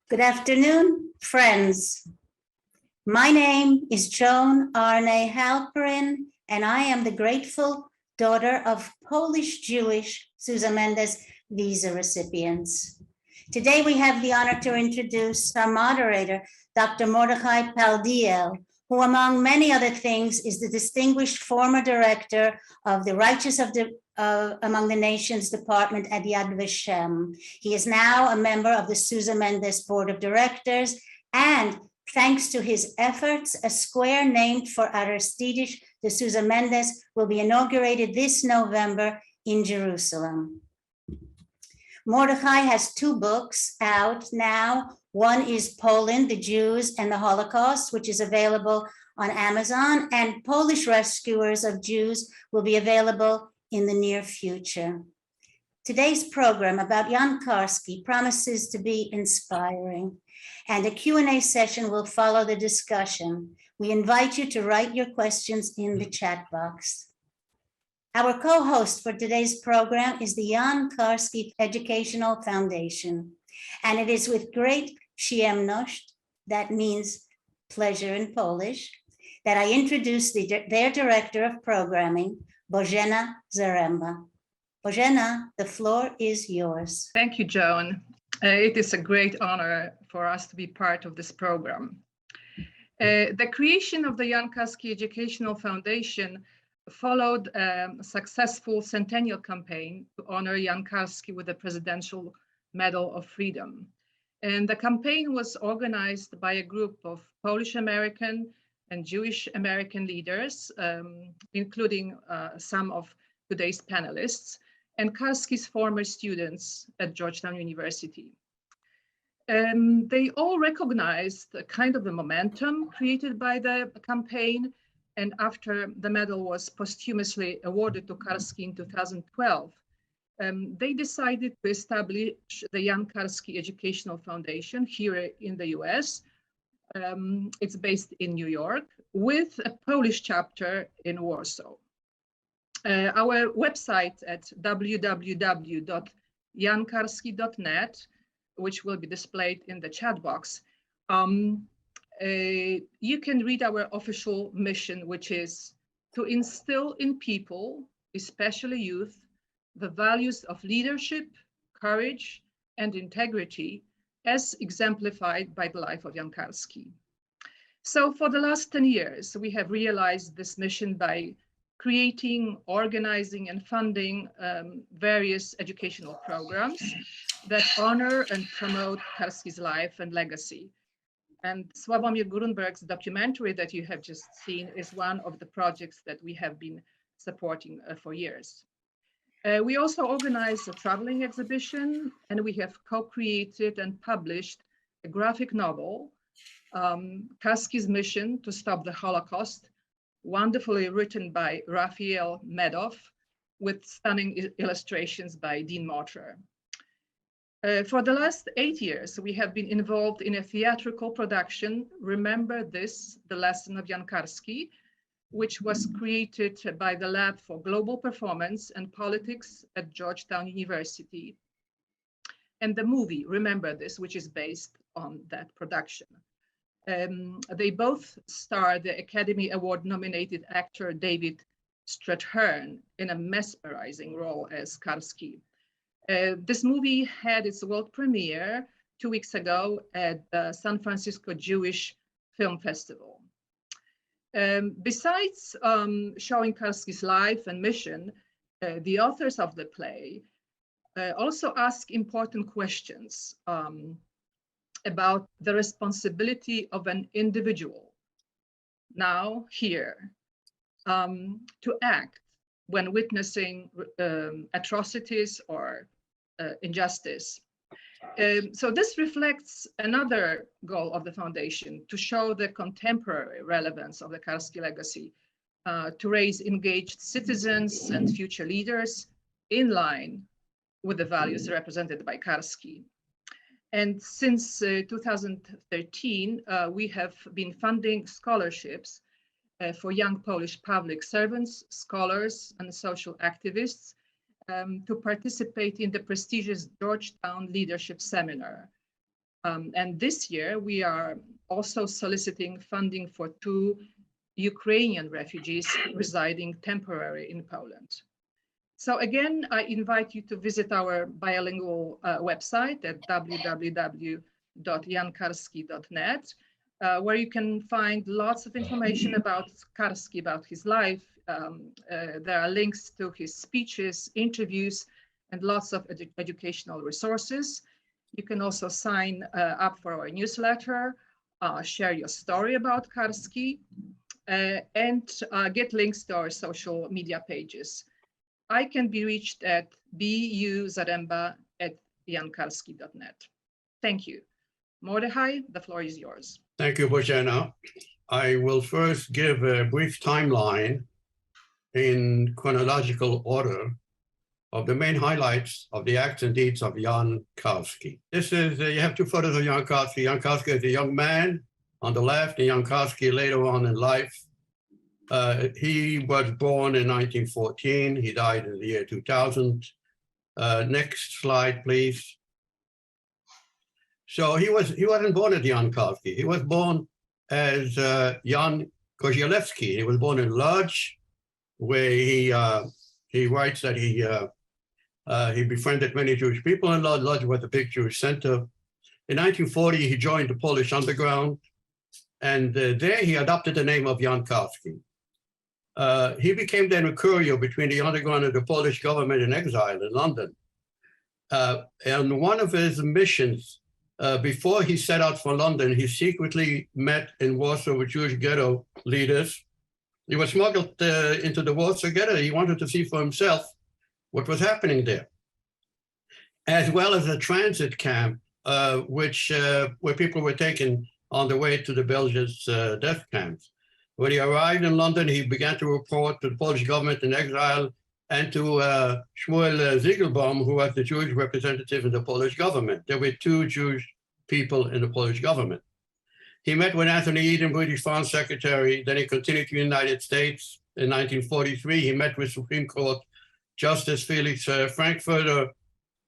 Good afternoon, friends. My name is Joan Arne Halperin, and I am the grateful daughter of Polish-Jewish Sousa Mendes visa recipients. Today, we have the honor to introduce our moderator, Dr. Mordechai Paldiel, who, among many other things, is the distinguished former director of the Righteous Among the Nations Department at Yad Vashem. He is now a member of the Sousa Mendes Board of Directors, and thanks to his efforts, a square named for Aristides de Sousa Mendes will be inaugurated this November in Jerusalem. Mordechai has 2 books out now. One is Poland, the Jews and the Holocaust, which is available on Amazon, and Polish Rescuers of Jews will be available in the near future. Today's program about Jan Karski promises to be inspiring, and a Q&A session will follow the discussion. We invite you to write your questions in the chat box. Our co-host for today's program is the Jan Karski Educational Foundation, and it is with great przyjemność, that means pleasure in Polish, that I introduce their Director of Programming, Bożena Zaremba. Bożena, the floor is yours. Thank you, Joan. It is a great honor for us to be part of this program. The creation of the Jan Karski Educational Foundation followed a successful centennial campaign to honor Jan Karski with the Presidential Medal of Freedom. And the campaign was organized by a group of Polish American and Jewish American leaders, including some of today's panelists, and Karski's former students at Georgetown University. They all recognized the kind of the momentum created by the campaign, and after the medal was posthumously awarded to Karski in 2012, they decided to establish the Jan Karski Educational Foundation here in the US. It's based in New York with a Polish chapter in Warsaw. Our website at www.jankarski.net, which will be displayed in the chat box, you can read our official mission, which is to instill in people, especially youth, the values of leadership, courage, and integrity as exemplified by the life of Jan Karski. So for the last 10 years, we have realized this mission by creating, organizing, and funding various educational programs that honor and promote Karski's life and legacy. And Sławomir Grunberg's documentary that you have just seen is one of the projects that we have been supporting for years. We also organized a traveling exhibition, and we have co-created and published a graphic novel, Karski's Mission to Stop the Holocaust, wonderfully written by Raphael Medoff, with stunning illustrations by Dean Motter. For the last 8 years, we have been involved in a theatrical production, Remember This, the Lesson of Jan Karski, which was created by the Lab for Global Performance and Politics at Georgetown University, and the movie Remember This, which is based on that production. They both star the Academy Award-nominated actor David Strathairn in a mesmerizing role as Karski. This movie had its world premiere 2 weeks ago at the San Francisco Jewish Film Festival. Besides showing Karski's life and mission, the authors of the play also ask important questions about the responsibility of an individual, now here, to act when witnessing atrocities or injustice. So this reflects another goal of the foundation, to show the contemporary relevance of the Karski legacy, to raise engaged citizens and future leaders in line with the values represented by Karski. And since 2013, we have been funding scholarships for young Polish public servants, scholars, and social activists to participate in the prestigious Georgetown Leadership Seminar. And this year, we are also soliciting funding for 2 Ukrainian refugees residing temporarily in Poland. So again, I invite you to visit our bilingual website at www.jankarski.net, where you can find lots of information about Karski, about his life. There are links to his speeches, interviews, and lots of educational resources. You can also sign up for our newsletter, share your story about Karski, and get links to our social media pages. I can be reached at buzaremba@jankarski.net. Thank you. Mordechai, the floor is yours. Thank you, Božena. I will first give a brief timeline in chronological order of the main highlights of the acts and deeds of Jan Karski. This is, you have 2 photos of Jan Karski. Jan Karski is a young man on the left, and Jan Karski later on in life. He was born in 1914. He died in the year 2000. Next slide, please. So he wasn't born as Jan Karski. He was born as Jan Kozielewski. He was born in Lodz, where he writes that he befriended many Jewish people in Lodz. Lodz was a big Jewish center. In 1940, he joined the Polish underground, and there he adopted the name of Jan Karski. He became then a courier between the underground and the Polish government in exile in London. And one of his missions, before he set out for London, he secretly met in Warsaw with Jewish ghetto leaders. He was smuggled into the Warsaw ghetto. He wanted to see for himself what was happening there, as well as a transit camp, where people were taken on the way to the Belgians' death camps. When he arrived in London, he began to report to the Polish government in exile and to Shmuel Ziegelbaum, who was the Jewish representative in the Polish government. There were 2 Jewish people in the Polish government. He met with Anthony Eden, British Foreign Secretary. Then he continued to the United States. In 1943, he met with Supreme Court Justice Felix Frankfurter,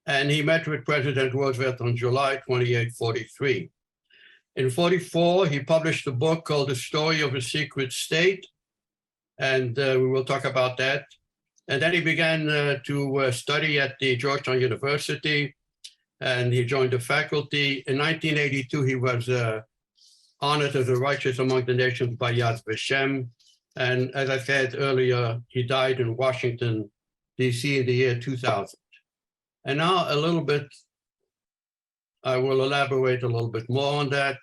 and he met with President Roosevelt on July 28, 43. In 44, he published a book called The Story of a Secret State, and we will talk about that. And then he began to study at the Georgetown University, and he joined the faculty. In 1982, he was honored as a righteous among the nations by Yad Vashem. And as I said earlier, he died in Washington, D.C. in the year 2000. And now a little bit, I will elaborate a little bit more on that.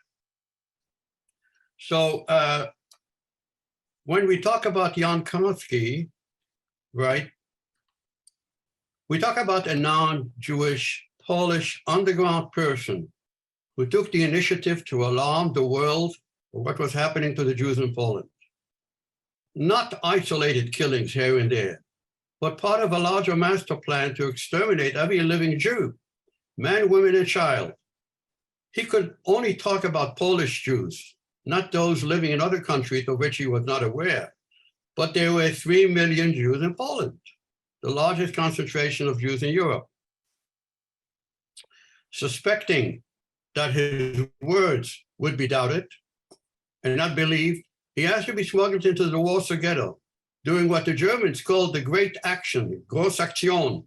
So when we talk about Jan Karski, right, we talk about a non-Jewish Polish underground person who took the initiative to alarm the world of what was happening to the Jews in Poland. Not isolated killings here and there, but part of a larger master plan to exterminate every living Jew, man, woman, and child. He could only talk about Polish Jews, not those living in other countries of which he was not aware. But there were 3 million Jews in Poland, the largest concentration of Jews in Europe. Suspecting that his words would be doubted and not believed, he asked to be smuggled into the Warsaw Ghetto, doing what the Germans called the Great Action, Großaktion,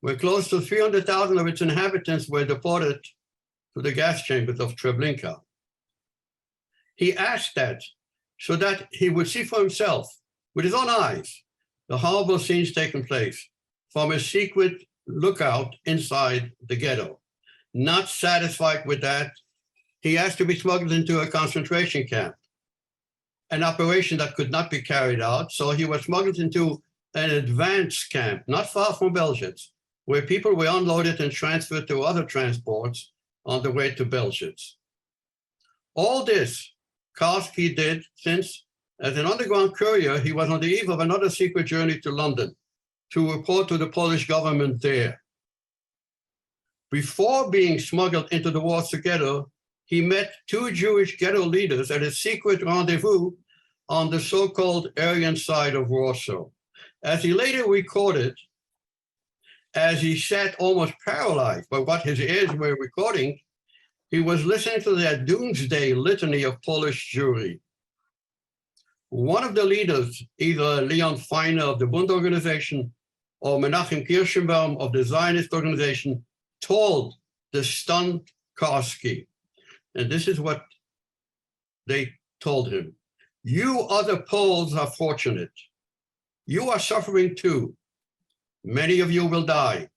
where close to 300,000 of its inhabitants were deported to the gas chambers of Treblinka. He asked that so that he would see for himself, with his own eyes, the horrible scenes taking place from a secret lookout inside the ghetto. Not satisfied with that, he asked to be smuggled into a concentration camp, an operation that could not be carried out. So he was smuggled into an advanced camp, not far from Belzec, where people were unloaded and transferred to other transports on the way to Belzec. All this Karski did since, as an underground courier, he was on the eve of another secret journey to London to report to the Polish government there. Before being smuggled into the Warsaw Ghetto, he met 2 Jewish ghetto leaders at a secret rendezvous on the so-called Aryan side of Warsaw. As he later recorded, as he sat almost paralyzed by what his ears were recording, he was listening to their doomsday litany of Polish Jewry. One of the leaders, either Leon Feiner of the Bund organization or Menachem Kirschenbaum of the Zionist organization, told the stunned Karski, and this is what they told him: "You other Poles are fortunate. You are suffering too. Many of you will die,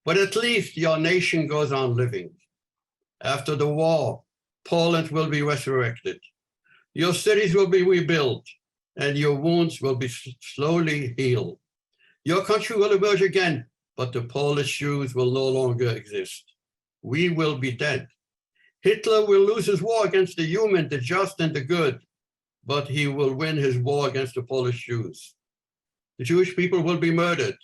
but at least your nation goes on living. After the war, Poland will be resurrected. Your cities will be rebuilt, and your wounds will be slowly healed. Your country will emerge again, but the Polish Jews will no longer exist. We will be dead. Hitler will lose his war against the human, the just, and the good, but he will win his war against the Polish Jews. The Jewish people will be murdered.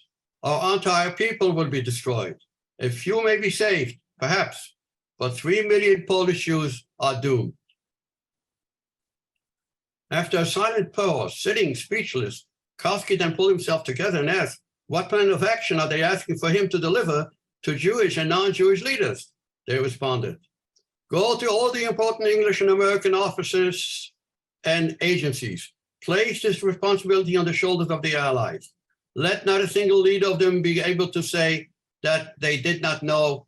Our entire people will be destroyed. A few may be saved, perhaps, but 3 million Polish Jews are doomed." After a silent pause, sitting speechless, Karski then pulled himself together and asked, "What plan of action are they asking for him to deliver to Jewish and non-Jewish leaders?" They responded, "Go to all the important English and American offices and agencies. Place this responsibility on the shoulders of the Allies. Let not a single leader of them be able to say that they did not know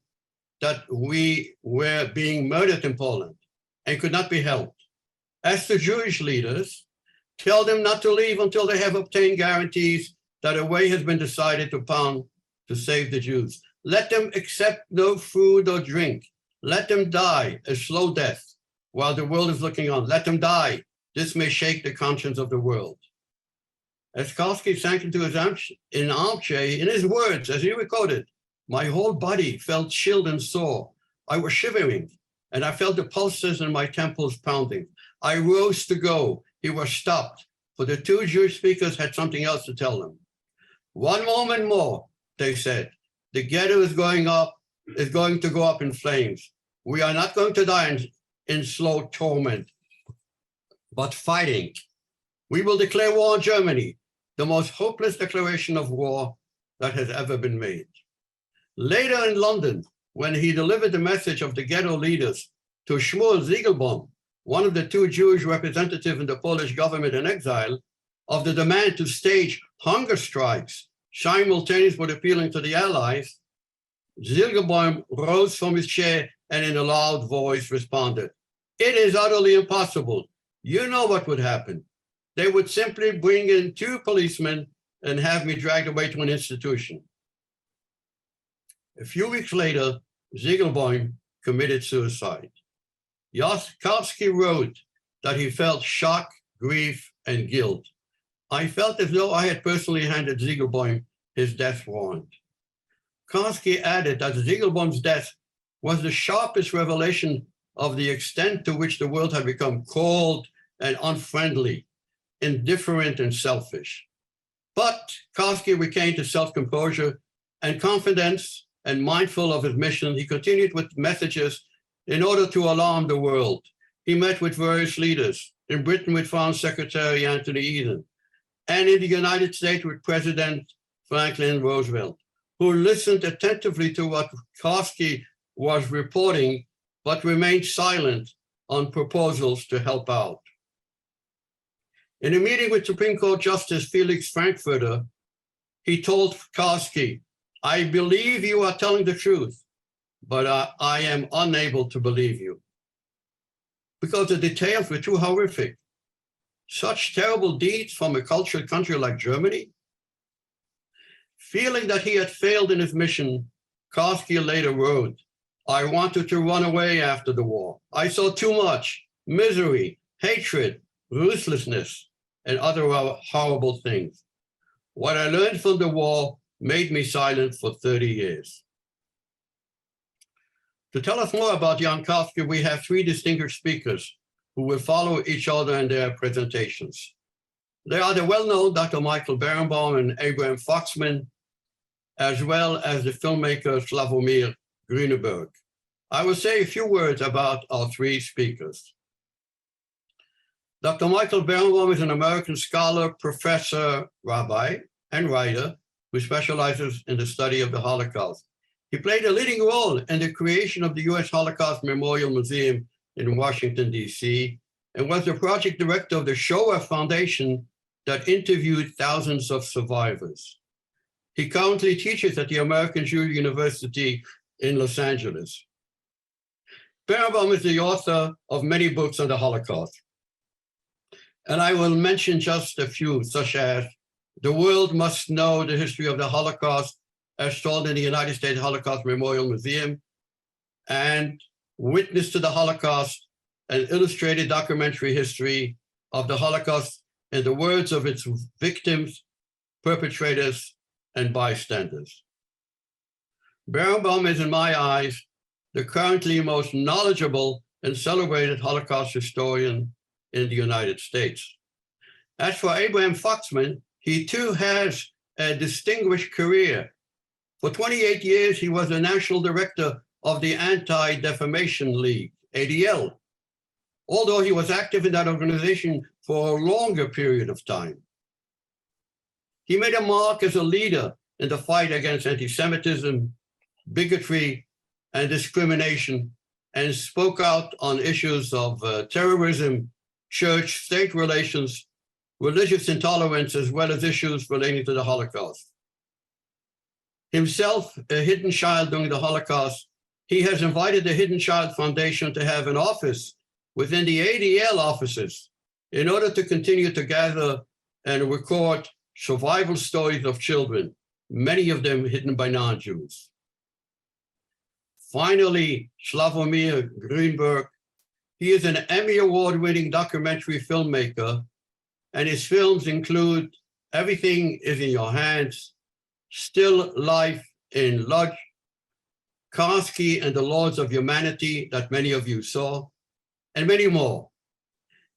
that we were being murdered in Poland and could not be helped. As to Jewish leaders, tell them not to leave until they have obtained guarantees that a way has been decided upon to save the Jews. Let them accept no food or drink. Let them die a slow death while the world is looking on. Let them die. This may shake the conscience of the world." As Karski sank into his armchair, in his words, as he recorded, "My whole body felt chilled and sore. I was shivering, and I felt the pulses in my temples pounding. I rose to go. He was stopped, for the two Jewish speakers had something else to tell them. 'One moment more,' they said. 'The ghetto is going to go up in flames. We are not going to die in slow torment, but fighting. We will declare war on Germany, the most hopeless declaration of war that has ever been made.' Later in London, when he delivered the message of the ghetto leaders to Shmuel Ziegelbaum, one of the two Jewish representatives in the Polish government in exile, of the demand to stage hunger strikes simultaneous with appealing to the Allies, Ziegelbaum rose from his chair and in a loud voice responded, 'It is utterly impossible. You know what would happen. They would simply bring in 2 policemen and have me dragged away to an institution.' A few weeks later, Ziegelbaum committed suicide. Karski wrote that he felt shock, grief, and guilt. 'I felt as though I had personally handed Ziegelbaum his death warrant.' Karski added that Ziegelbaum's death was the sharpest revelation of the extent to which the world had become cold and unfriendly, indifferent and selfish. But Karski retained his self-composure and confidence, and mindful of his mission, he continued with messages in order to alarm the world. He met with various leaders, in Britain with Foreign Secretary Anthony Eden, and in the United States with President Franklin Roosevelt, who listened attentively to what Karski was reporting, but remained silent on proposals to help out. In a meeting with Supreme Court Justice Felix Frankfurter, he told Karski, "I believe you are telling the truth, but I am unable to believe you, because the details were too horrific. Such terrible deeds from a cultured country like Germany." Feeling that he had failed in his mission, Karski later wrote, "I wanted to run away after the war. I saw too much misery, hatred, ruthlessness, and other horrible things. What I learned from the war made me silent for 30 years. To tell us more about Jan Karski, we have 3 distinguished speakers who will follow each other in their presentations. They are the well-known Dr. Michael Berenbaum and Abraham Foxman, as well as the filmmaker Slavomir Grüneberg. I will say a few words about our 3 speakers. Dr. Michael Berenbaum is an American scholar, professor, rabbi, and writer who specializes in the study of the Holocaust. He played a leading role in the creation of the U.S. Holocaust Memorial Museum in Washington, D.C., and was the project director of the Shoah Foundation that interviewed thousands of survivors. He currently teaches at the American Jewish University in Los Angeles. Berenbaum is the author of many books on the Holocaust. And I will mention just a few, such as The World Must Know the History of the Holocaust, as told in the United States Holocaust Memorial Museum, and Witness to the Holocaust, an illustrated documentary history of the Holocaust in the words of its victims, perpetrators, and bystanders. Berenbaum is, in my eyes, the currently most knowledgeable and celebrated Holocaust historian in the United States. As for Abraham Foxman, he too has a distinguished career. For 28 years, he was the national director of the Anti-Defamation League, ADL, although he was active in that organization for a longer period of time. He made a mark as a leader in the fight against anti-Semitism, bigotry, and discrimination, and spoke out on issues of terrorism, church-state relations, religious intolerance, as well as issues relating to the Holocaust. Himself a hidden child during the Holocaust, he has invited the Hidden Child Foundation to have an office within the ADL offices in order to continue to gather and record survival stories of children, many of them hidden by non-Jews. Finally, Slavomir Grünberg, he is an Emmy Award-winning documentary filmmaker, and his films include Everything is in Your Hands, Still Life in Lodz, Karski and the Lords of Humanity that many of you saw, and many more.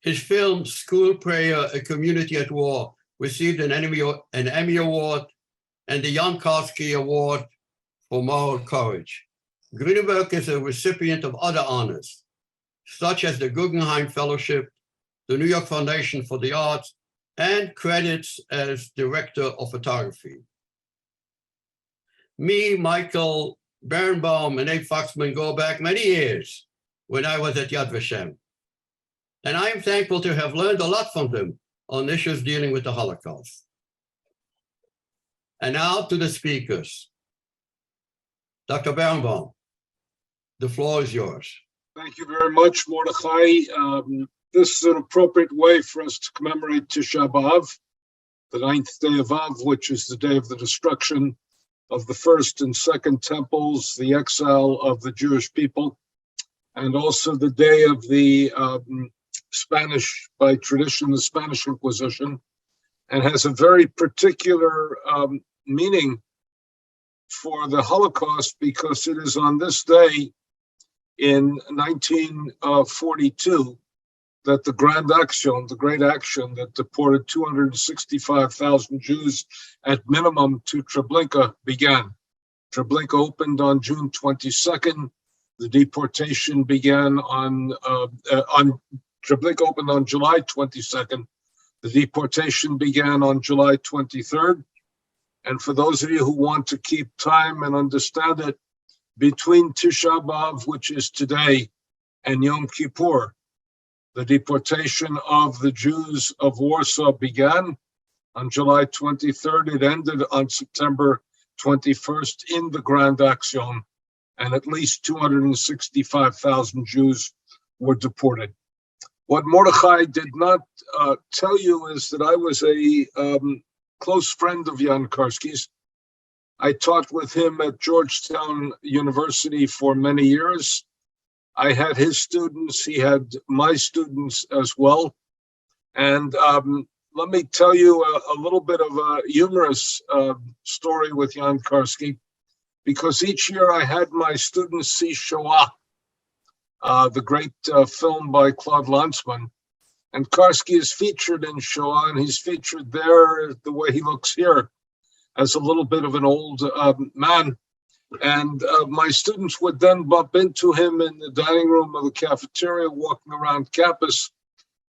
His film, School Prayer, A Community at War, received an Emmy Award and the Jan Karski Award for Moral Courage. Grünberg is a recipient of other honors, such as the Guggenheim Fellowship, the New York Foundation for the Arts, and credits as director of photography. Me, Michael Berenbaum, and Abe Foxman go back many years when I was at Yad Vashem. And I am thankful to have learned a lot from them on issues dealing with the Holocaust. And now to the speakers. Dr. Berenbaum, the floor is yours. Thank you very much, Mordechai. This is an appropriate way for us to commemorate Tisha B'Av, the 9th day of Av, which is the day of the destruction of the first and second temples, the exile of the Jewish people, and also the day of the Spanish, by tradition, the Spanish Inquisition, and has a very particular meaning for the Holocaust because it is on this day in 1942 that the Grand Action, the Great Action that deported 265,000 Jews at minimum to Treblinka began. Treblinka opened on June 22nd. The deportation began on Treblinka opened on July 22nd. The deportation began on July 23rd. And for those of you who want to keep time and understand it, between Tisha B'Av, which is today, and Yom Kippur, the deportation of the Jews of Warsaw began on July 23rd. It ended on September 21st in the Grand Action, and at least 265,000 Jews were deported. What Mordechai did not tell you is that I was a close friend of Jan Karski's. I taught with him at Georgetown University for many years. I had his students, he had my students as well. And let me tell you a little bit of a humorous story with Jan Karski, because each year I had my students see Shoah, the great film by Claude Lanzmann. And Karski is featured in Shoah, and he's featured there the way he looks here, as a little bit of an old man. And my students would then bump into him in the dining room of the cafeteria, walking around campus,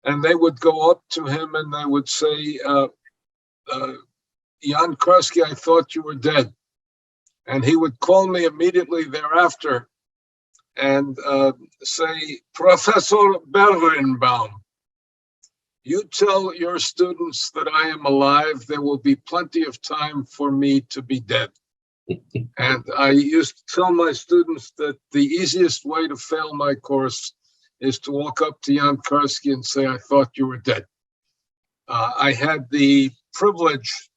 and they would go up to him and they would say, Jan Karski, I thought you were dead. And he would call me immediately thereafter and say, Professor Bergenbaum, you tell your students that I am alive, there will be plenty of time for me to be dead. And I used to tell my students that the easiest way to fail my course is to walk up to Jan Karski and say, I thought you were dead. I had the privilege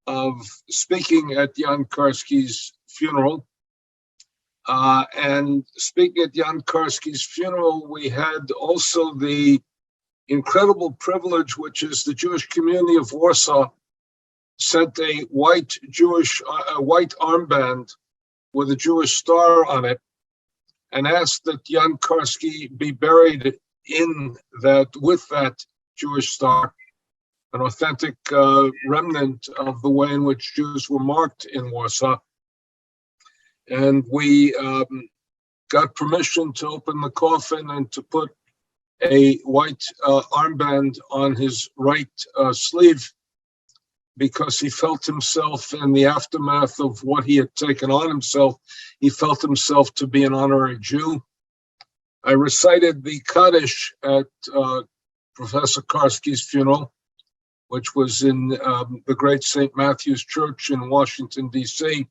of speaking at Jan Karski's funeral. And speaking at Jan Karski's funeral, we had also the incredible privilege, which is the Jewish community of Warsaw sent a white armband with a Jewish star on it and asked that Jan Karski be buried in that, with that Jewish star, an authentic remnant of the way in which Jews were marked in Warsaw. And we got permission to open the coffin and to put a white armband on his right sleeve, because he felt himself, in the aftermath of what he had taken on himself, he felt himself to be an honorary Jew. I recited the Kaddish at Professor Karski's funeral, which was in the great St. Matthew's Church in Washington, D.C.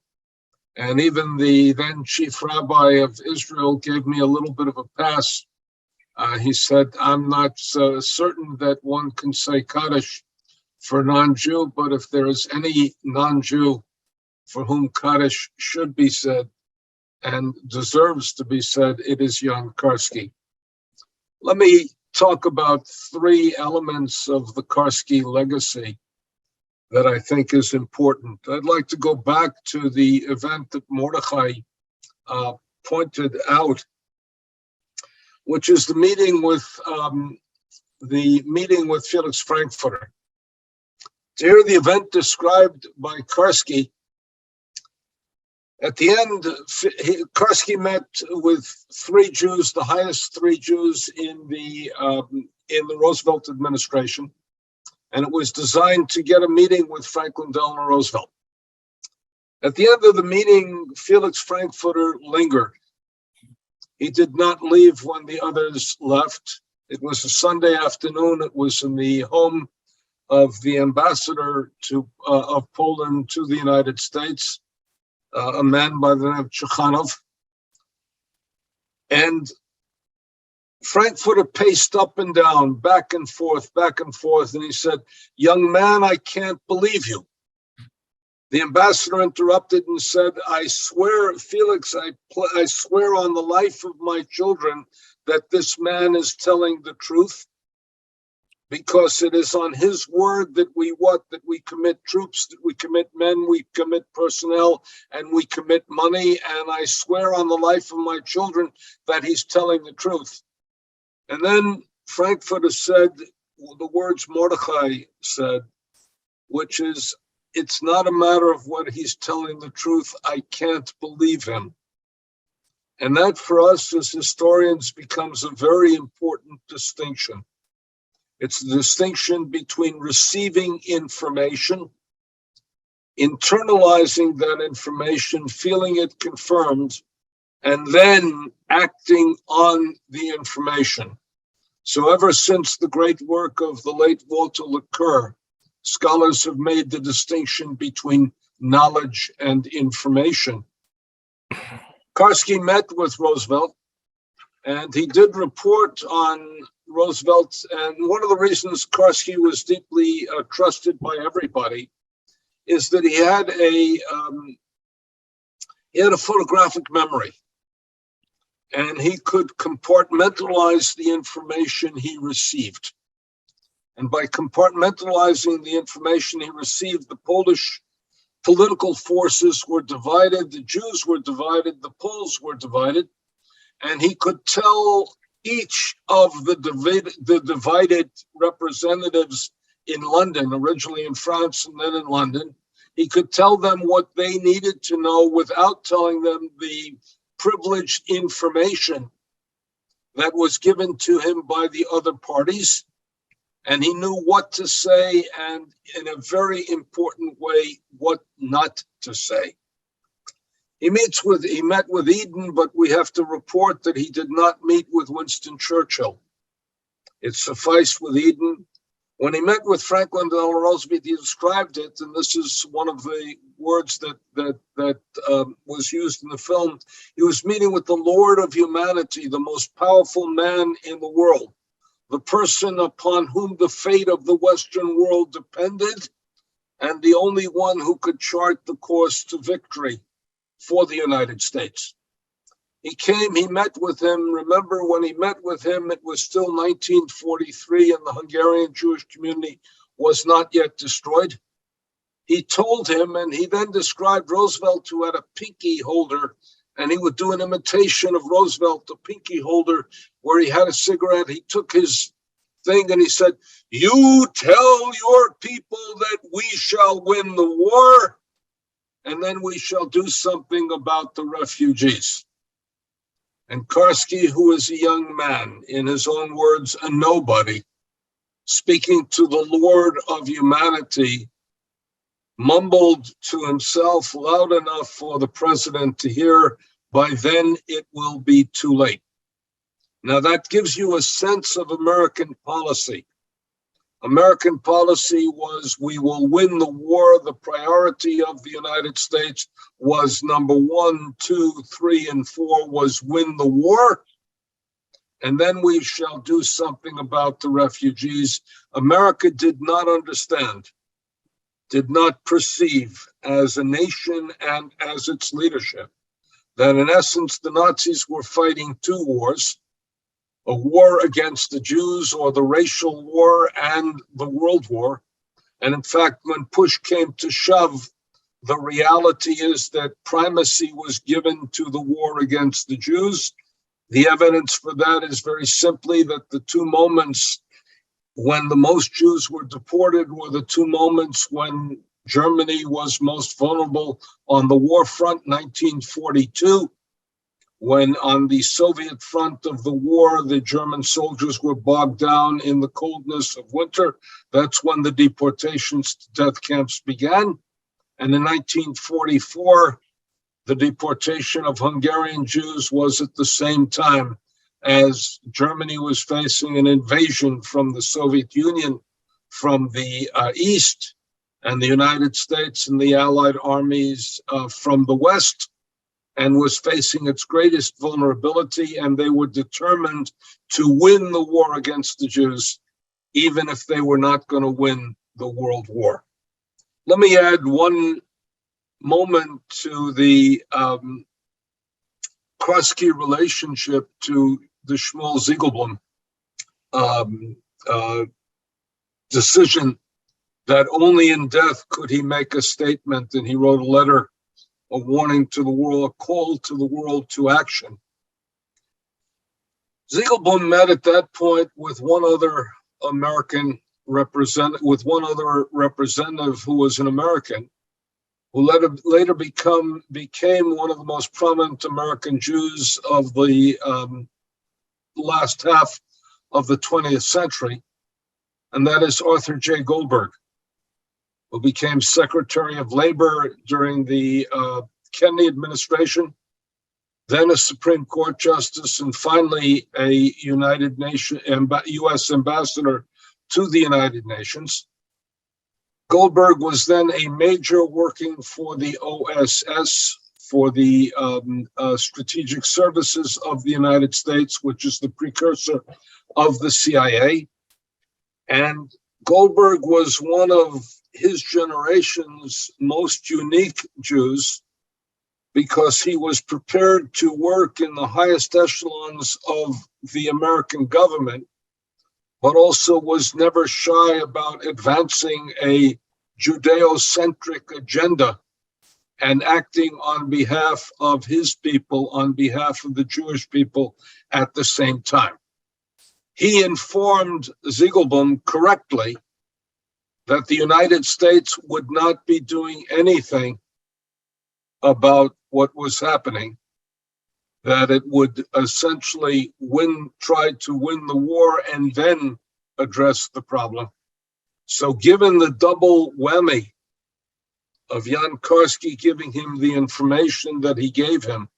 And even the then chief rabbi of Israel gave me a little bit of a pass. He said, I'm not certain that one can say Kaddish for a non-Jew, but if there is any non-Jew for whom Kaddish should be said and deserves to be said, it is Jan Karski. Let me talk about three elements of the Karski legacy that I think is important. I'd like to go back to the event that Mordechai pointed out, which is the meeting with Felix Frankfurter. To hear the event described by Karski, at the end, Karski met with three Jews, the highest three Jews in the Roosevelt administration, and it was designed to get a meeting with Franklin Delano Roosevelt. At the end of the meeting, Felix Frankfurter lingered. He did not leave when the others left. It was a Sunday afternoon. It was in the home of the ambassador of Poland to the United States, a man by the name of Chekhanov. And Frankfurter paced up and down, back and forth, and he said, young man, I can't believe you. The ambassador interrupted and said, I swear, Felix, I swear on the life of my children that this man is telling the truth, because it is on his word that we commit troops, that we commit men, we commit personnel, and we commit money. And I swear on the life of my children that he's telling the truth. And then Frankfurter said the words Mordechai said, which is, it's not a matter of what he's telling the truth. I can't believe him. And that for us as historians becomes a very important distinction. It's the distinction between receiving information, internalizing that information, feeling it confirmed, and then acting on the information. So ever since the great work of the late Walter Lacour, scholars have made the distinction between knowledge and information. Karski met with Roosevelt, and he did report on Roosevelt. And one of the reasons Karski was deeply trusted by everybody is that he had a photographic memory, and he could compartmentalize the information he received. And by compartmentalizing the information he received, the Polish political forces were divided, the Jews were divided, the Poles were divided, and he could tell each of the divided representatives in London, originally in France and then in London, he could tell them what they needed to know without telling them the privileged information that was given to him by the other parties. And he knew what to say, and in a very important way, what not to say. He met with Eden, but we have to report that he did not meet with Winston Churchill. It sufficed with Eden. When he met with Franklin Delano Roosevelt, he described it, and this is one of the words that was used in the film. He was meeting with the Lord of humanity, the most powerful man in the world, the person upon whom the fate of the Western world depended, and the only one who could chart the course to victory for the United States. He met with him. Remember, when he met with him, it was still 1943 and the Hungarian Jewish community was not yet destroyed. He told him, and he then described Roosevelt, who had a pinky holder, and he would do an imitation of Roosevelt, the pinky holder, where he had a cigarette. He took his thing and he said, "You tell your people that we shall win the war, and then we shall do something about the refugees." And Karski, who is a young man, in his own words, a nobody, speaking to the Lord of humanity, mumbled to himself loud enough for the president to hear, "By then it will be too late." Now that gives you a sense of American policy. American policy was, we will win the war. The priority of the United States was number 1, 2, 3, and 4 was win the war. And then we shall do something about the refugees. America did not understand, did not perceive as a nation and as its leadership, that in essence, the Nazis were fighting two wars, a war against the Jews, or the racial war, and the world war. And in fact, when push came to shove, the reality is that primacy was given to the war against the Jews. The evidence for that is very simply that the two moments when the most Jews were deported were the two moments when Germany was most vulnerable on the war front, 1942, when on the Soviet front of the war, the German soldiers were bogged down in the coldness of winter. That's when the deportations to death camps began. And in 1944, the deportation of Hungarian Jews was at the same time as Germany was facing an invasion from the Soviet Union from the east, and the United States and the Allied armies from the west, and was facing its greatest vulnerability, and they were determined to win the war against the Jews, even if they were not going to win the world war. Let me add one moment to the Karski relationship to the Shmuel Ziegelblum decision that only in death could he make a statement, and he wrote a letter, a warning to the world, a call to the world to action. Ziegelblum met at that point with one other American representative, who was an American, who later became one of the most prominent American Jews of the last half of the 20th century, and that is Arthur J. Goldberg, who became Secretary of Labor during the Kennedy administration, then a Supreme Court justice, and finally a U.S. ambassador to the United Nations. Goldberg was then a major working for the OSS, for the Strategic Services of the United States, which is the precursor of the CIA. And Goldberg was one of his generation's most unique Jews, because he was prepared to work in the highest echelons of the American government, but also was never shy about advancing a Judeo-centric agenda and acting on behalf of his people, on behalf of the Jewish people at the same time. He informed Ziegelblum correctly that the United States would not be doing anything about what was happening, that it would essentially try to win the war and then address the problem. So given the double whammy of Jan Karski giving him the information that he gave him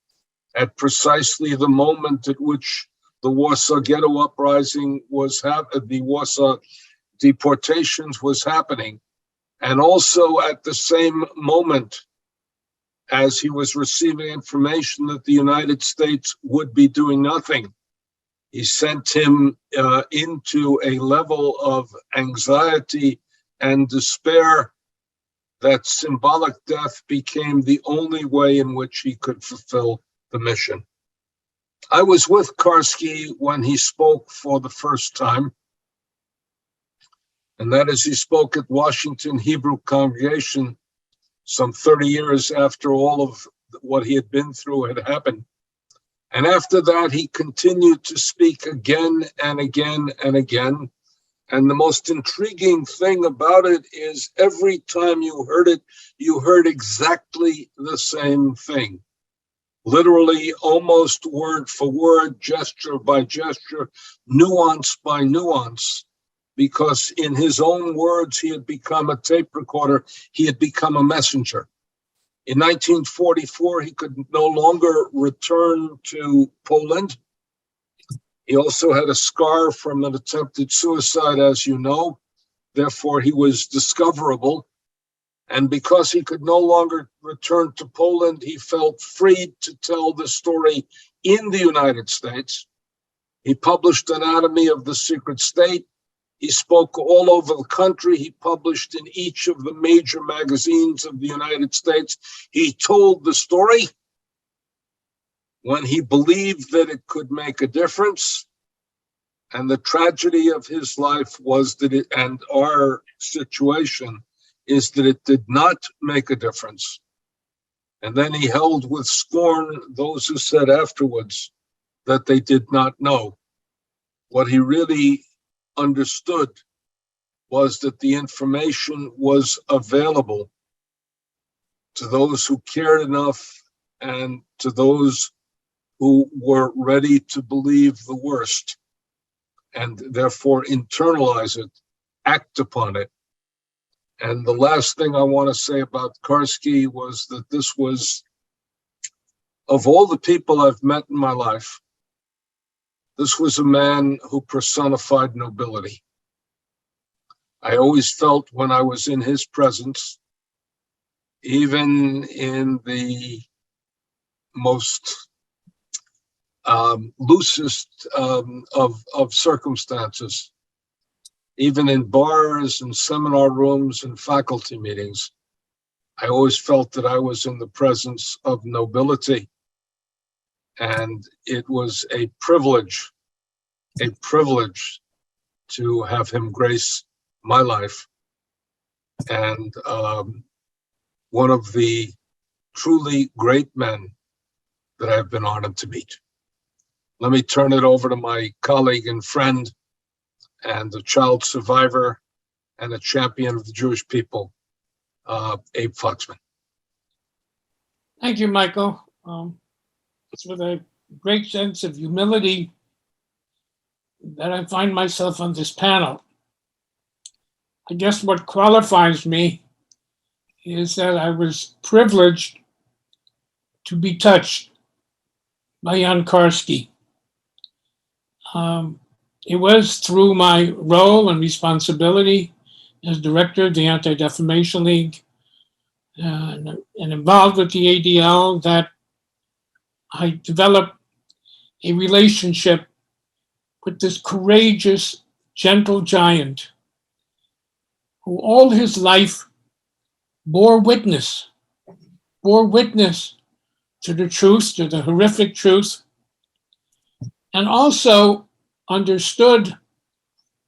at precisely the moment at which the Warsaw Ghetto Uprising was the Warsaw deportations was happening, and also at the same moment as he was receiving information that the United States would be doing nothing. He sent him into a level of anxiety and despair that symbolic death became the only way in which he could fulfill the mission. I was with Karski when he spoke for the first time, and that is he spoke at Washington Hebrew Congregation some 30 years after all of what he had been through had happened. And after that, he continued to speak again and again and again. And the most intriguing thing about it is every time you heard it, you heard exactly the same thing. Literally, almost word for word, gesture by gesture, nuance by nuance, because in his own words, he had become a tape recorder, he had become a messenger. In 1944, he could no longer return to Poland. He also had a scar from an attempted suicide, as you know. Therefore, he was discoverable. And because he could no longer return to Poland, he felt free to tell the story in the United States. He published Anatomy of the Secret State. He spoke all over the country. He published in each of the major magazines of the United States. He told the story when he believed that it could make a difference. And the tragedy of his life was that it, and our situation is that it did not make a difference. And then he held with scorn those who said afterwards that they did not know. What he really understood was that the information was available to those who cared enough and to those who were ready to believe the worst and therefore internalize it, act upon it. And the last thing I want to say about Karski was that this was, of all the people I've met in my life, this was a man who personified nobility. I always felt when I was in his presence, even in the most loosest of circumstances, even in bars and seminar rooms and faculty meetings, I always felt that I was in the presence of nobility. And it was a privilege to have him grace my life. And one of the truly great men that I've been honored to meet. Let me turn it over to my colleague and friend and a child survivor and a champion of the Jewish people, Abe Foxman. Thank you, Michael. It's with a great sense of humility that I find myself on this panel. I guess what qualifies me is that I was privileged to be touched by Jan Karski. It was through my role and responsibility as director of the Anti-Defamation League and involved with the ADL that I developed a relationship with this courageous, gentle giant who all his life bore witness to the truth, to the horrific truth, and also understood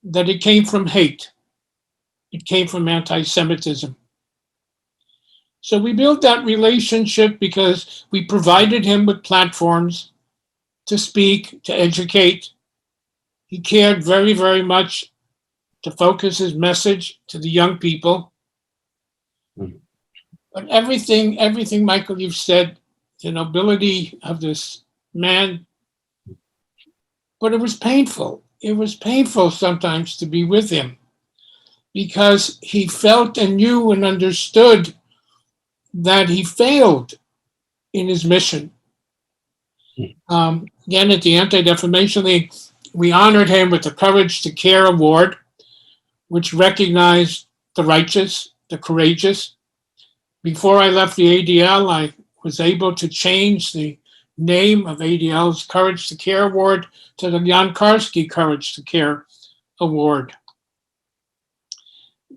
that it came from hate. It came from anti-Semitism. So we built that relationship because we provided him with platforms to speak, to educate. He cared very, very much to focus his message to the young people. But everything, Michael, you've said, the nobility of this man, but it was painful. It was painful sometimes to be with him because he felt and knew and understood that he failed in his mission. Again, at the Anti-Defamation League, we honored him with the Courage to Care Award, which recognized the righteous, the courageous. Before I left the ADL, I was able to change the name of ADL's Courage to Care Award to the Jan Karski Courage to Care Award.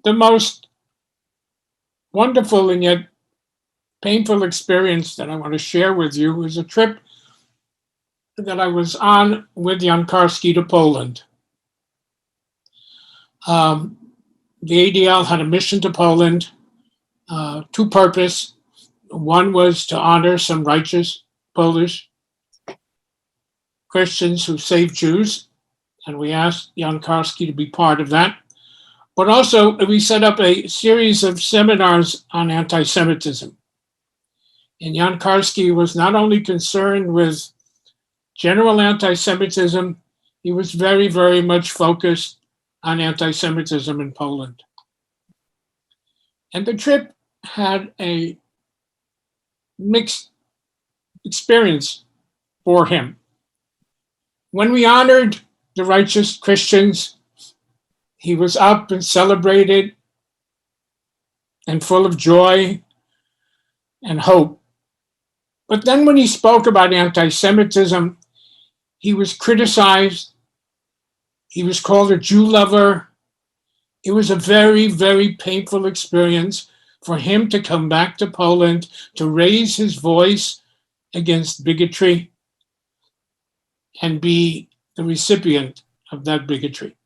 The most wonderful and yet painful experience that I want to share with you was a trip that I was on with Jan Karski to Poland. The ADL had a mission to Poland, two purposes. One was to honor some righteous Polish Christians who saved Jews, and we asked Jan Karski to be part of that. But also, we set up a series of seminars on anti-Semitism. And Jan Karski was not only concerned with general anti-Semitism, he was very, very much focused on anti-Semitism in Poland. And the trip had a mixed experience for him. When we honored the righteous Christians, he was up and celebrated and full of joy and hope. But then when he spoke about anti-Semitism, he was criticized. He was called a Jew lover. It was a very, very painful experience for him to come back to Poland to raise his voice against bigotry and be the recipient of that bigotry.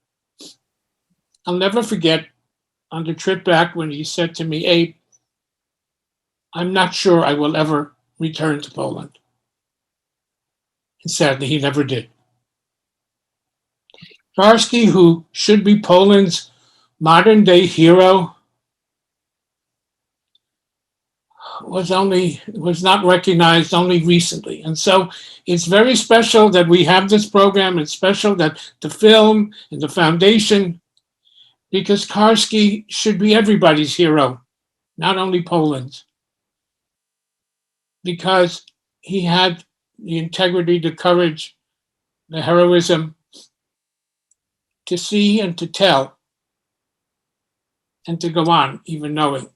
I'll never forget on the trip back when he said to me, "Abe, I'm not sure I will ever return to Poland." And sadly, he never did. Karski, who should be Poland's modern-day hero, was not recognized only recently. And so it's very special that we have this program. It's special that the film and the foundation, because Karski should be everybody's hero, not only Poland's, because he had the integrity, the courage, the heroism to see and to tell and to go on, even knowing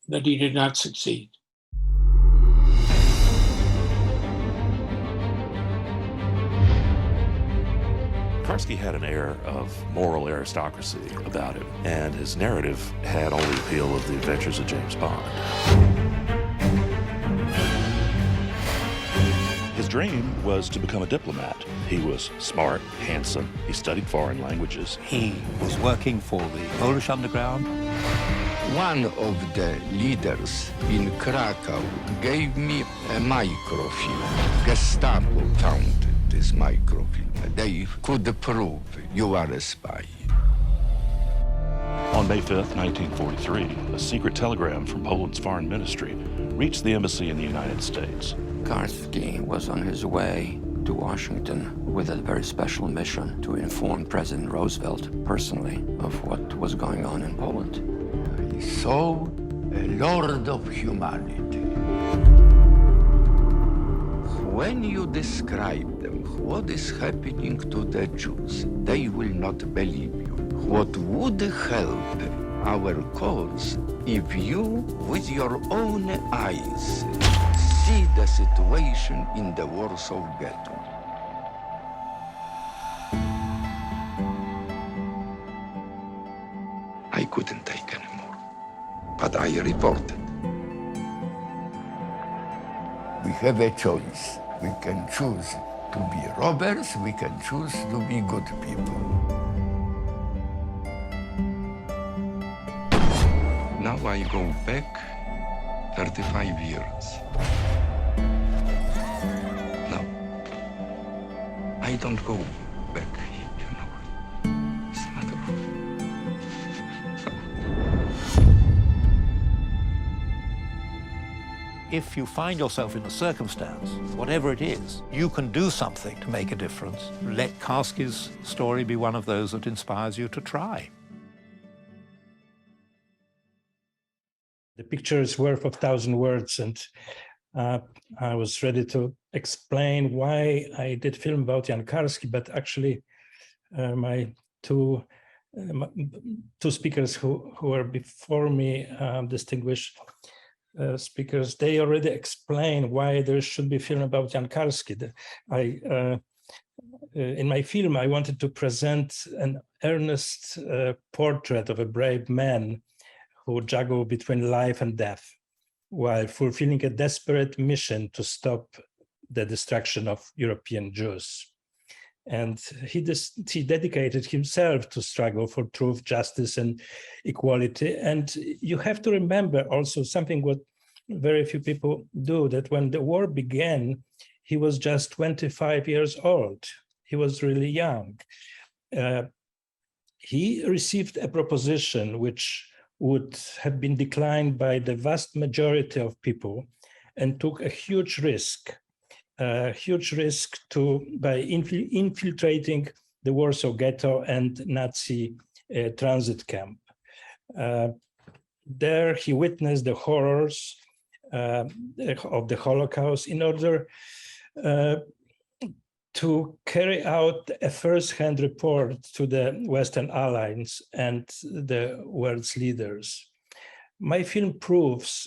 that he did not succeed. Karski had an air of moral aristocracy about him, and his narrative had all the appeal of the adventures of James Bond. His dream was to become a diplomat. He was smart, handsome, he studied foreign languages. He was working for the Polish underground. One of the leaders in Krakow gave me a microfilm. Gestapo found this microfilm. They could prove you are a spy. On May 5th, 1943, a secret telegram from Poland's foreign ministry reached the embassy in the United States. Karski was on his way to Washington with a very special mission to inform President Roosevelt personally of what was going on in Poland. He saw a lord of humanity. When you describe them, what is happening to the Jews, they will not believe you. What would help our cause if you, with your own eyes, see the situation in the Warsaw Ghetto? I couldn't take anymore, but I reported. We have a choice. We can choose to be robbers, we can choose to be good people. Now I go back 35 years. No, I don't go back, you know. It's not true. If you find yourself in a circumstance, whatever it is, you can do something to make a difference. Let Karski's story be one of those that inspires you to try. The picture is worth 1,000 words, and I was ready to explain why I did film about Jan Karski, but actually my two speakers who were before me, distinguished speakers, they already explained why there should be film about Jan Karski. In my film, I wanted to present an earnest portrait of a brave man who juggled between life and death while fulfilling a desperate mission to stop the destruction of European Jews. And he dedicated himself to struggle for truth, justice, and equality. And you have to remember also something what very few people do, that when the war began, he was just 25 years old. He was really young. He received a proposition which would have been declined by the vast majority of people, and took a huge risk by infiltrating the Warsaw Ghetto and Nazi transit camp. There he witnessed the horrors of the Holocaust in order to carry out a first-hand report to the Western Allies and the world's leaders. My film proves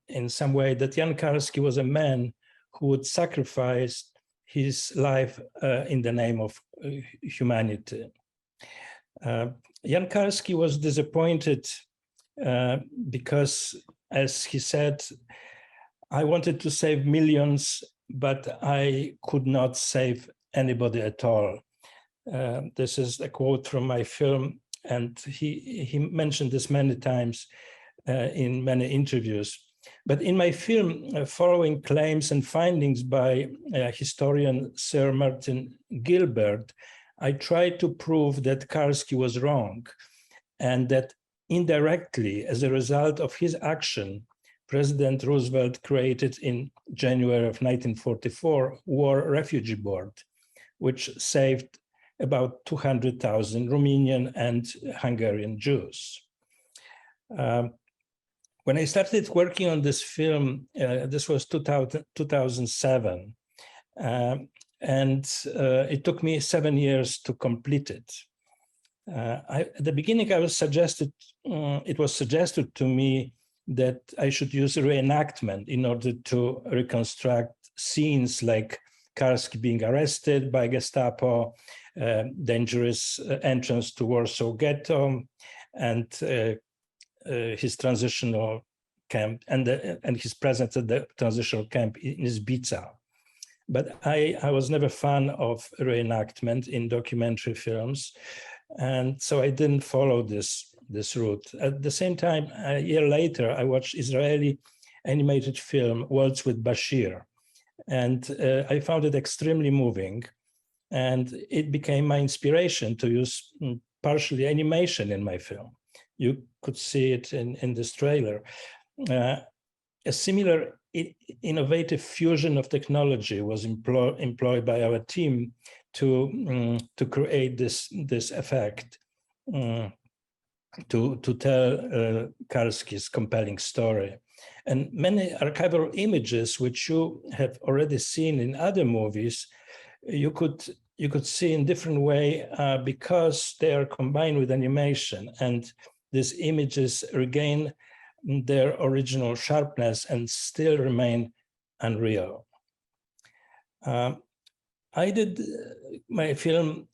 in some way that Jan Karski was a man who would sacrifice his life in the name of humanity. Jan Karski was disappointed because, as he said, I wanted to save millions, but I could not save anybody at all. This is a quote from my film, and he mentioned this many times in many interviews. But in my film, following claims and findings by historian Sir Martin Gilbert, I tried to prove that Karski was wrong, and that indirectly, as a result of his action, President Roosevelt created in January of 1944 War Refugee Board, which saved about 200,000 Romanian and Hungarian Jews. When I started working on this film, this was 2007, and it took me 7 years to complete it. At the beginning, it was suggested to me that I should use a reenactment in order to reconstruct scenes like Karski being arrested by Gestapo, dangerous entrance to Warsaw Ghetto, and his transitional camp, and his presence at the transitional camp in Izbica. But I was never a fan of reenactment in documentary films, and so I didn't follow this route. At the same time, a year later, I watched Israeli animated film Waltz with Bashir, and I found it extremely moving, and it became my inspiration to use partially animation in my film. You could see it in this trailer. A similar innovative fusion of technology was employed by our team to create this effect, to tell Karski's compelling story. And many archival images which you have already seen in other movies, you could see in different way because they are combined with animation, and these images regain their original sharpness and still remain unreal. I did my film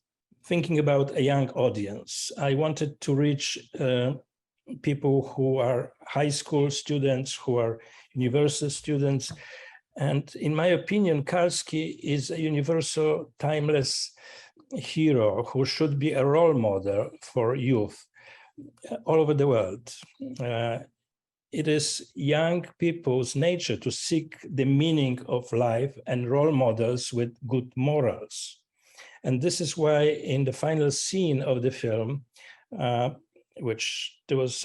thinking about a young audience. I wanted to reach people who are high school students, who are university students. And in my opinion, Karski is a universal, timeless hero who should be a role model for youth all over the world. It is young people's nature to seek the meaning of life and role models with good morals. And this is why in the final scene of the film, which it was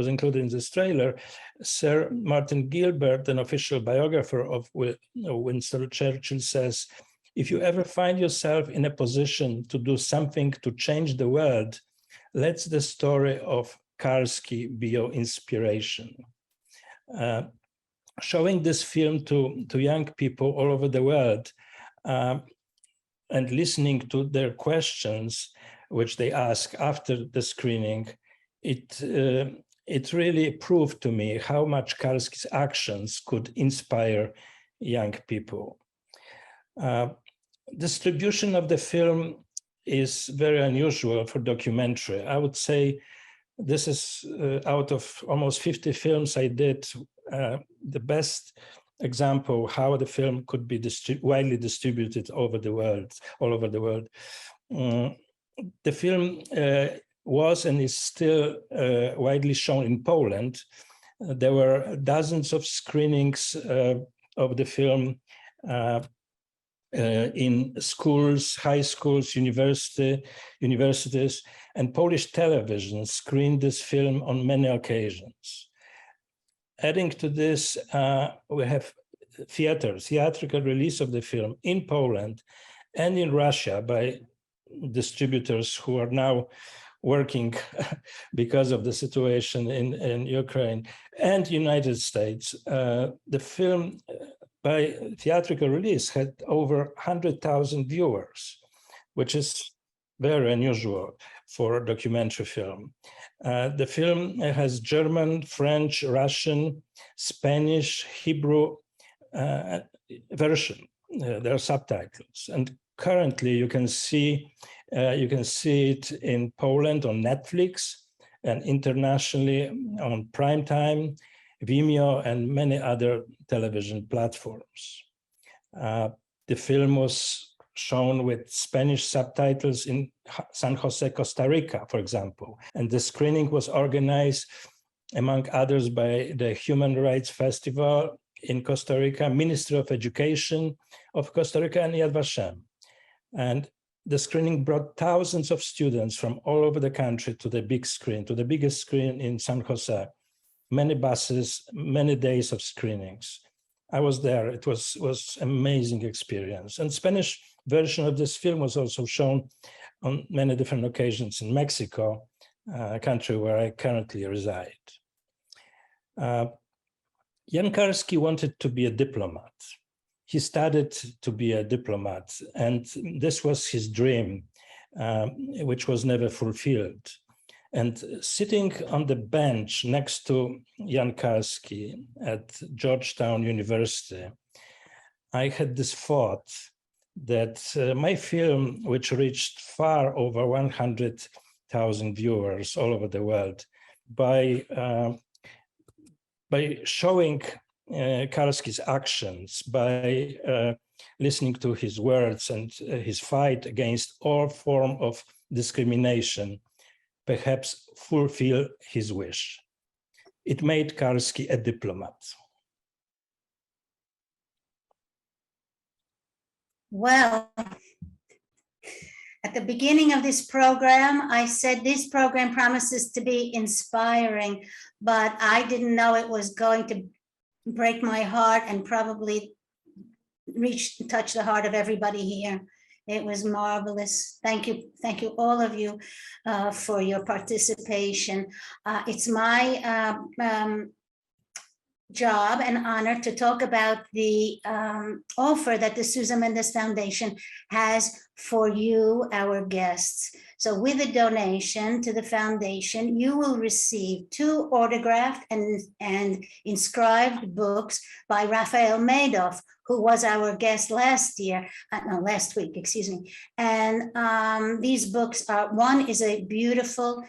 included in this trailer, Sir Martin Gilbert, an official biographer of Winston Churchill, says, "If you ever find yourself in a position to do something to change the world, let the story of Karski be your inspiration? Showing this film to young people all over the world and listening to their questions, which they ask after the screening, it really proved to me how much Karski's actions could inspire young people. Distribution of the film is very unusual for documentary. I would say this is out of almost 50 films I did, the best example how the film could be widely distributed over the world, all over the world. The film was and is still widely shown in Poland. There were dozens of screenings of the film in schools, high schools, universities, and Polish television screened this film on many occasions. Adding to this, we have theatrical release of the film in Poland and in Russia by distributors who are now working because of the situation in Ukraine, and United States. The film by theatrical release had over 100,000 viewers, which is very unusual for a documentary film. The film has German, French, Russian, Spanish, Hebrew version. There are subtitles, and currently you can see it in Poland on Netflix and internationally on Primetime, Vimeo, and many other television platforms. The film was shown with Spanish subtitles in San Jose, Costa Rica, for example. And the screening was organized, among others, by the Human Rights Festival in Costa Rica, Ministry of Education of Costa Rica, and Yad Vashem. And the screening brought thousands of students from all over the country to the big screen, to the biggest screen in San Jose. Many buses, many days of screenings. I was there. It was amazing experience. And Spanish version of this film was also shown on many different occasions in Mexico, a country where I currently reside. Jan Karski wanted to be a diplomat. He studied to be a diplomat, and this was his dream, which was never fulfilled. And sitting on the bench next to Jan Karski at Georgetown University, I had this thought that my film, which reached far over 100,000 viewers all over the world, by showing Karski's actions, by listening to his words and his fight against all form of discrimination, perhaps fulfill his wish. It made Karski a diplomat. Well, at the beginning of this program, I said this program promises to be inspiring, but I didn't know it was going to break my heart and probably touch the heart of everybody here. It was marvelous. Thank you all of you for your participation. It's my job and honor to talk about the offer that the Sousa Mendes Foundation has for you, our guests. So with a donation to the foundation, you will receive 2 autographed and inscribed books by Raphael Madoff, who was our guest last week, excuse me. And these books are, one is a beautiful